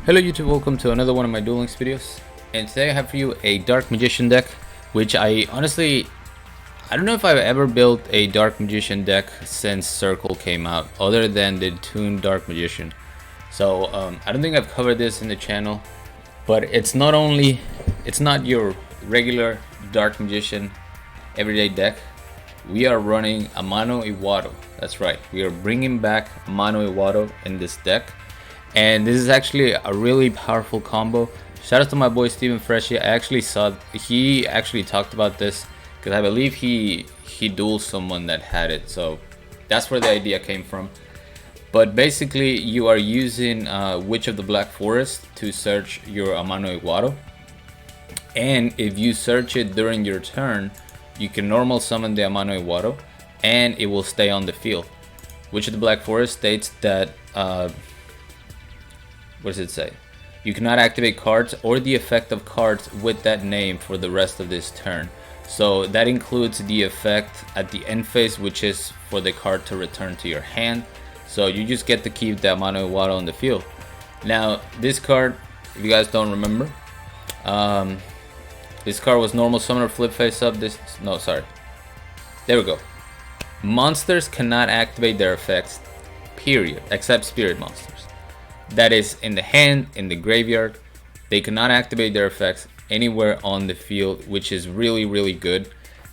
Hello YouTube, welcome to another one of my Duel Links videos. And today I have for you a Dark Magician deck, which I don't know if I've ever built a Dark Magician deck since Circle came out, other than the Toon Dark Magician. So I don't think I've covered this in the channel, but it's not your regular Dark Magician everyday deck. We are running Amano-Iwato. That's right, we are bringing back Amano-Iwato in this deck. And this is actually a really powerful combo. Shout out to my boy Steven Freshy. He actually talked about this because I believe he dueled someone that had it. So that's where the idea came from. But basically you are using Witch of the Black Forest to search your Amano-Iwato. And if you search it during your turn, you can normal summon the Amano-Iwato and it will stay on the field. Witch of the Black Forest states that what does it say? You cannot activate cards or the effect of cards with that name for the rest of this turn. So that includes the effect at the end phase, which is for the card to return to your hand. So you just get to keep the Amano-Iwato on the field. Now this card, if you guys don't remember, this card was normal summoner flip face up. There we go. Monsters cannot activate their effects, period, except spirit monsters. That is in the hand, in the graveyard. They cannot activate their effects anywhere on the field, which is really good.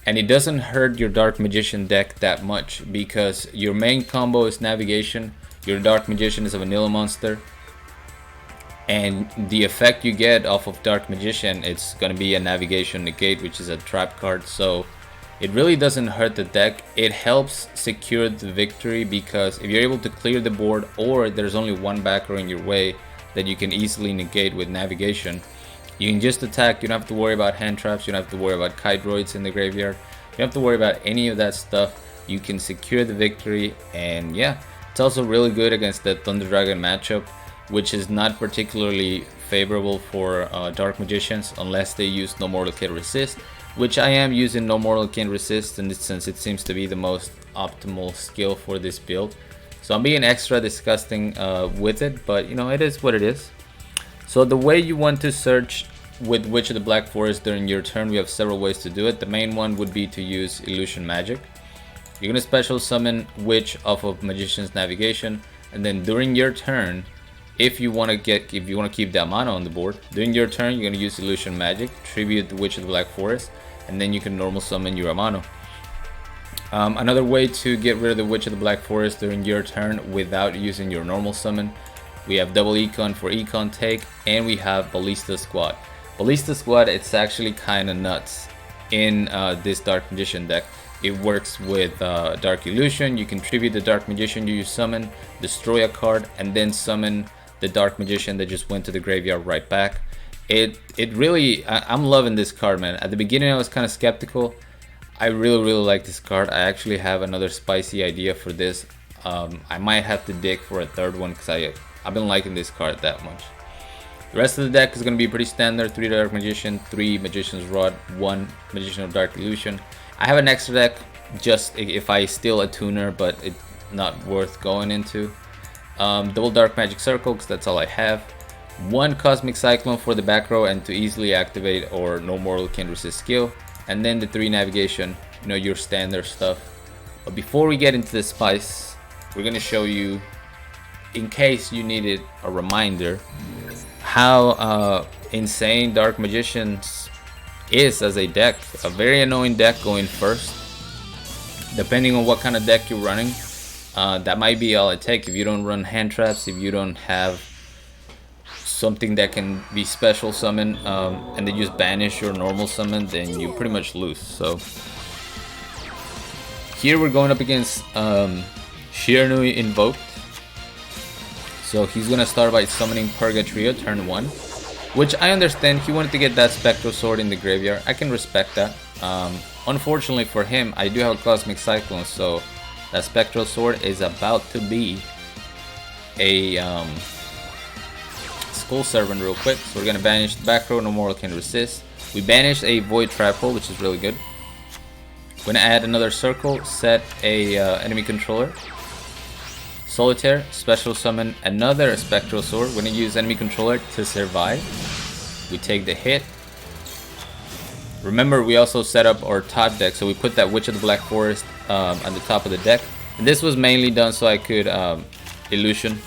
And it doesn't hurt your Dark Magician deck that much because your main combo is navigation. Your Dark Magician is a vanilla monster, and the effect you get off of Dark Magician, it's gonna be a navigation negate, which is a trap card. So it really doesn't hurt the deck. It helps secure the victory because if you're able to clear the board or there's only one backer in your way that you can easily negate with navigation, you can just attack. You don't have to worry about hand traps. You don't have to worry about kite droids in the graveyard. You don't have to worry about any of that stuff. You can secure the victory. And yeah, it's also really good against the Thunder Dragon matchup, which is not particularly favorable for Dark Magicians unless they use No Mortal Can Resist, which I am using No Mortal Can Resist in this sense. It seems to be the most optimal skill for this build. So I'm being extra disgusting with it, but you know, it is what it is. So the way you want to search with Witch of the Black Forest during your turn, we have several ways to do it. The main one would be to use Illusion Magic. You're gonna special summon Witch off of Magician's Navigation, and then during your turn, if you want to keep the Amano on the board, during your turn you're going to use Illusion Magic, tribute the Witch of the Black Forest, and then you can normal summon your Amano. Another way to get rid of the Witch of the Black Forest during your turn without using your normal summon, we have double Econ for Econ take, and we have Ballista Squad. Ballista Squad, it's actually kind of nuts in this Dark Magician deck. It works with Dark Illusion. You can tribute the Dark Magician you summon, destroy a card, and then summon the Dark Magician that just went to the graveyard right back. I'm loving this card, man. At the beginning I was kind of skeptical. I really like this card. I actually have another spicy idea for this. I might have to dig for a third one because I've been liking this card that much. The rest of the deck is going to be pretty standard. 3 Dark Magician, 3 Magician's Rod, 1 Magician of Dark Illusion. I have an extra deck just if I steal a tuner, but it's not worth going into. Double Dark Magic Circle, because that's all I have. 1 Cosmic Cyclone for the back row and to easily activate or No Mortal Can Resist skill. And then the 3 Navigation, you know, your standard stuff. But before we get into the spice, we're going to show you, in case you needed a reminder, how insane Dark Magicians is as a deck. A very annoying deck going first. Depending on what kind of deck you're running, that might be all it takes. If you don't run hand traps, if you don't have something that can be special summon, and they just banish your normal summon, then you pretty much lose. So here we're going up against Shiranui Invoked. So he's gonna start by summoning Purgatrio turn 1, which I understand. He wanted to get that Spectral Sword in the graveyard. I can respect that. Unfortunately for him, I do have a Cosmic Cyclone, so that Spectral Sword is about to be a Skull Servant real quick. So we're gonna banish the back row, No Mortal Can Resist. We banished a Void Trap Hole, which is really good. We're gonna add another circle, set a enemy controller. Solitaire, special summon another Spectral Sword. When you use enemy controller to survive, we take the hit. Remember, we also set up our top deck, so we put that Witch of the Black Forest on the top of the deck. And this was mainly done so I could illusion.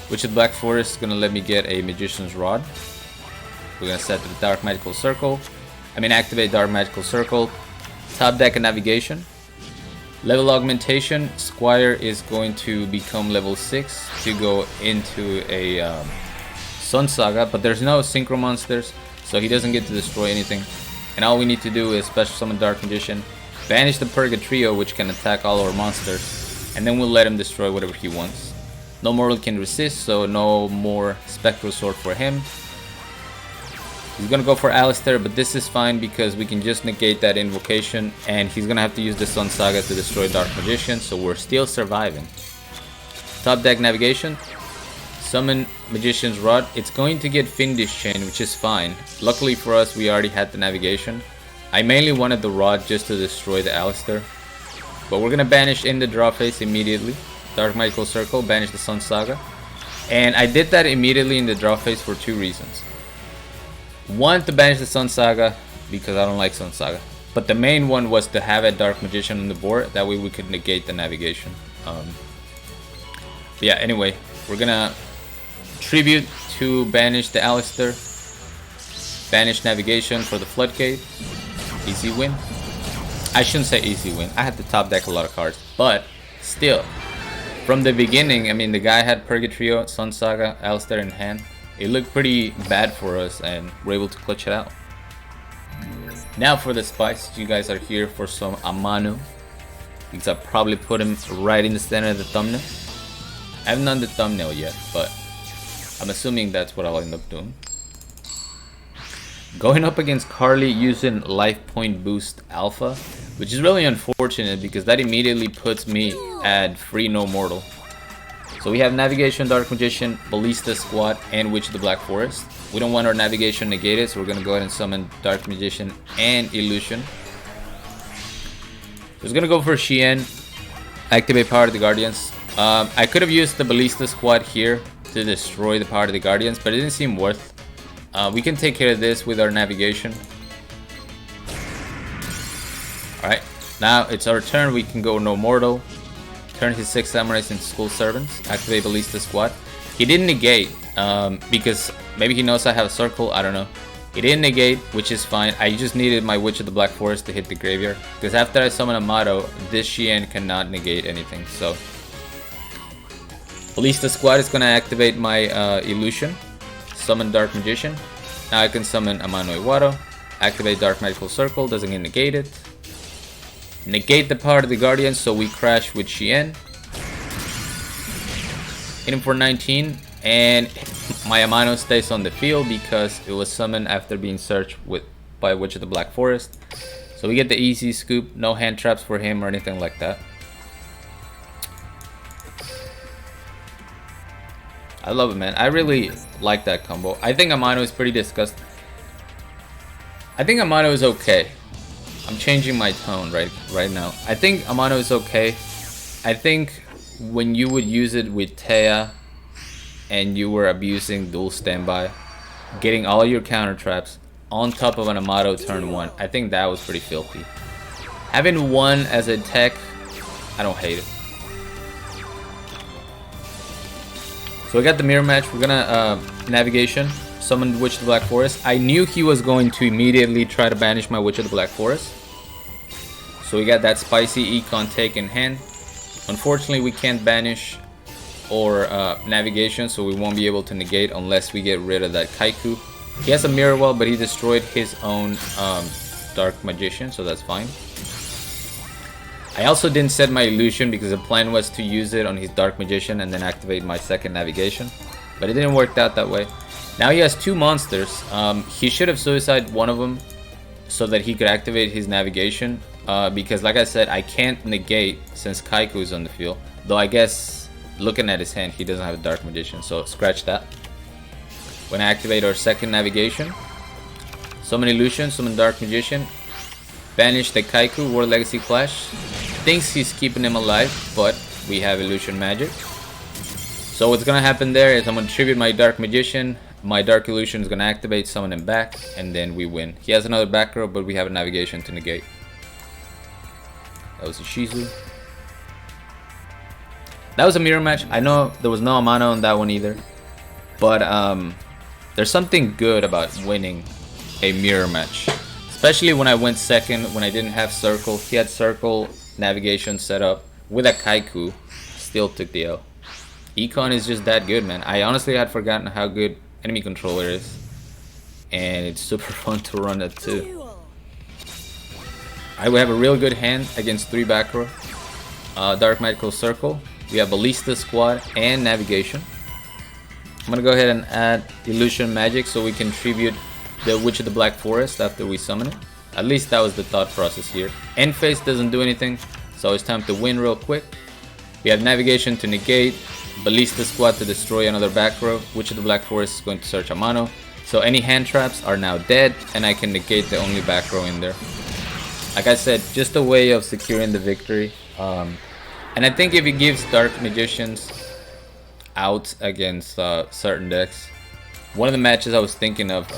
Witch of the Black Forest is gonna let me get a Magician's Rod. We're gonna set the Dark Magical Circle. Activate Dark Magical Circle. Top deck and navigation. Level augmentation. Squire is going to become level 6 to go into a Sun Saga, but there's no Synchro monsters, so he doesn't get to destroy anything. And all we need to do is special summon Dark Magician, banish the Purgatrio, which can attack all our monsters, and then we'll let him destroy whatever he wants. No Mortal can resist, so no more Spectral Sword for him. He's gonna go for Alistair, but this is fine because we can just negate that invocation, and he's gonna have to use the Sun Saga to destroy Dark Magician, so we're still surviving. Top deck navigation. Summon Magician's Rod. It's going to get Fiendish Chain, which is fine. Luckily for us, we already had the navigation. I mainly wanted the Rod just to destroy the Alistair. But we're gonna banish in the draw phase immediately. Dark Magical Circle, banish the Sun Saga. And I did that immediately in the draw phase for 2 reasons. One, to banish the Sun Saga, because I don't like Sun Saga. But the main one was to have a Dark Magician on the board, that way we could negate the navigation. Yeah, anyway, we're gonna tribute to banish the Alistair. Banish navigation for the Floodgate. Easy win. I shouldn't say easy win. I had to top deck a lot of cards, but still, from the beginning, the guy had Purgatrio, Sun Saga, Alistair in hand. It looked pretty bad for us, and we're able to clutch it out. Now for the spice, you guys are here for some Amano, because I probably put him right in the center of the thumbnail. I haven't done the thumbnail yet, but I'm assuming that's what I'll end up doing. Going up against Carly using Life Point Boost Alpha, which is really unfortunate because that immediately puts me at free no mortal. So we have Navigation, Dark Magician, Ballista Squad, and Witch of the Black Forest. We don't want our navigation negated, so we're gonna go ahead and summon Dark Magician and Illusion. Just gonna go for Shien, activate Power of the Guardians. I could have used the Ballista Squad here to destroy the Power of the Guardians, but it didn't seem worth. We can take care of this with our navigation. Alright, now it's our turn. We can go no mortal. Turn his 6 samurais into school servants. Activate Ballista Squad. He didn't negate because maybe he knows I have a circle. I don't know. He didn't negate, which is fine. I just needed my Witch of the Black Forest to hit the graveyard because after I summon Amato, this Shien cannot negate anything. So Ballista Squad is gonna activate my illusion. Summon Dark Magician. Now I can summon Amano-Iwato. Activate Dark Magical Circle. Doesn't get negated. Negate the Power of the Guardian, so we crash with Shien. Hit him for 19, and my Amano stays on the field because it was summoned after being searched by Witch of the Black Forest. So we get the easy scoop, no hand traps for him or anything like that. I love it, man. I really like that combo. I think Amano is pretty disgusting. I think Amano is okay. I'm changing my tone right now. I think Amano is okay. I think when you would use it with Taya and you were abusing dual standby, getting all your counter traps on top of an Amato turn 1, I think that was pretty filthy. Having 1 as a tech, I don't hate it. So we got the mirror match. We're gonna navigation, summon Witch of the Black Forest. I knew he was going to immediately try to banish my Witch of the Black Forest. So we got that spicy econ take in hand. Unfortunately, we can't banish or navigation, so we won't be able to negate unless we get rid of that Kaiku. He has a mirror well, but he destroyed his own Dark Magician, so that's fine. I also didn't set my illusion because the plan was to use it on his Dark Magician and then activate my second navigation, but it didn't work out that way. Now he has 2 monsters. He should have suicided one of them so that he could activate his navigation, because like I said, I can't negate since Kaiku is on the field, though I guess looking at his hand he doesn't have a Dark Magician, so scratch that. When I activate our second navigation, summon Illusion, summon Dark Magician, banish the Kaiku, World Legacy Clash. Thinks he's keeping him alive, but we have Illusion Magic. So what's gonna happen there is I'm gonna tribute my Dark Magician. My Dark Illusion is gonna activate, summon him back, and then we win. He has another back row, but we have a navigation to negate. That was a Shizu. That was a mirror match. I know there was no Amano on that one either, but there's something good about winning a mirror match, especially when I went second when I didn't have circle. He had circle navigation set up with a Kaiku, still took the L. Econ is just that good, man. I honestly had forgotten how good enemy controller is, and it's super fun to run it too. Alright, we have a real good hand against 3 back row. Dark Magical Circle. We have Ballista Squad and Navigation. I'm gonna go ahead and add Illusion Magic so we can tribute the Witch of the Black Forest after we summon it. At least that was the thought process here. End phase doesn't do anything, so it's time to win real quick. We have Navigation to negate, Ballista Squad to destroy another back row. Witch of the Black Forest is going to search Amano. So any hand traps are now dead, and I can negate the only back row in there. Like I said, just a way of securing the victory. And I think if it gives Dark Magicians out against certain decks. One of the matches I was thinking of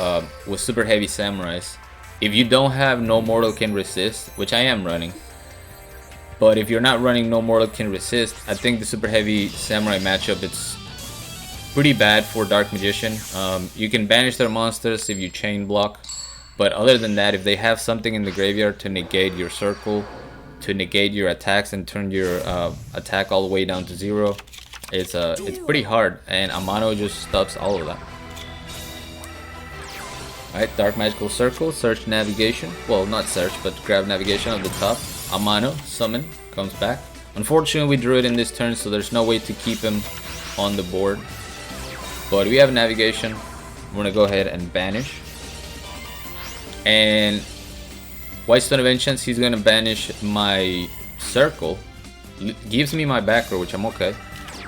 was Super Heavy Samurais. If you don't have No Mortal Can Resist, which I am running, but if you're not running No Mortal Can Resist, I think the Super Heavy Samurai matchup, it's pretty bad for Dark Magician. You can banish their monsters if you chain block, but other than that, if they have something in the graveyard to negate your circle, to negate your attacks and turn your attack all the way down to 0, it's pretty hard, and Amano just stops all of that. Alright, Dark Magical Circle, search navigation. Well, not search, but grab navigation at the top. Amano, summon, comes back. Unfortunately, we drew it in this turn, so there's no way to keep him on the board. But we have navigation. I'm gonna go ahead and banish. And Whitestone of Ancients, he's gonna banish my circle. Gives me my back row, which I'm okay.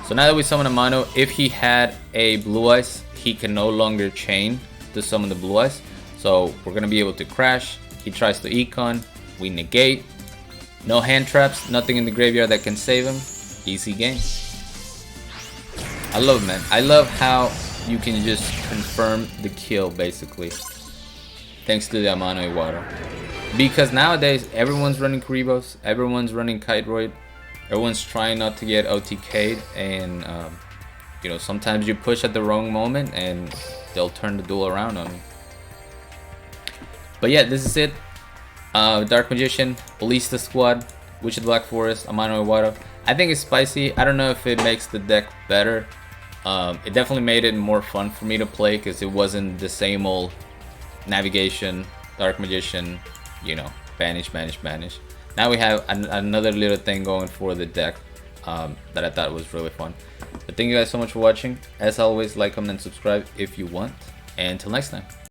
So now that we summon Amano, if he had a Blue Eyes, he can no longer chain to summon the Blue Eyes. So we're gonna be able to crash. He tries to econ, we negate. No hand traps, nothing in the graveyard that can save him. Easy game. I love it, man. I love how you can just confirm the kill basically, thanks to the Amano-Iwato. Because nowadays everyone's running Kuribos, everyone's running Kiteroid, everyone's trying not to get OTK'd, and you know, sometimes you push at the wrong moment and they'll turn the duel around on you. But yeah, this is it. Dark Magician, Ballista Squad, Witch of the Black Forest, Amano-Iwato. I think it's spicy. I don't know if it makes the deck better. It definitely made it more fun for me to play because it wasn't the same old navigation, Dark Magician, you know, banish, banish, banish. Now we have another little thing going for the deck that I thought was really fun. But thank you guys so much for watching. As always, like, comment, and subscribe if you want. And until next time.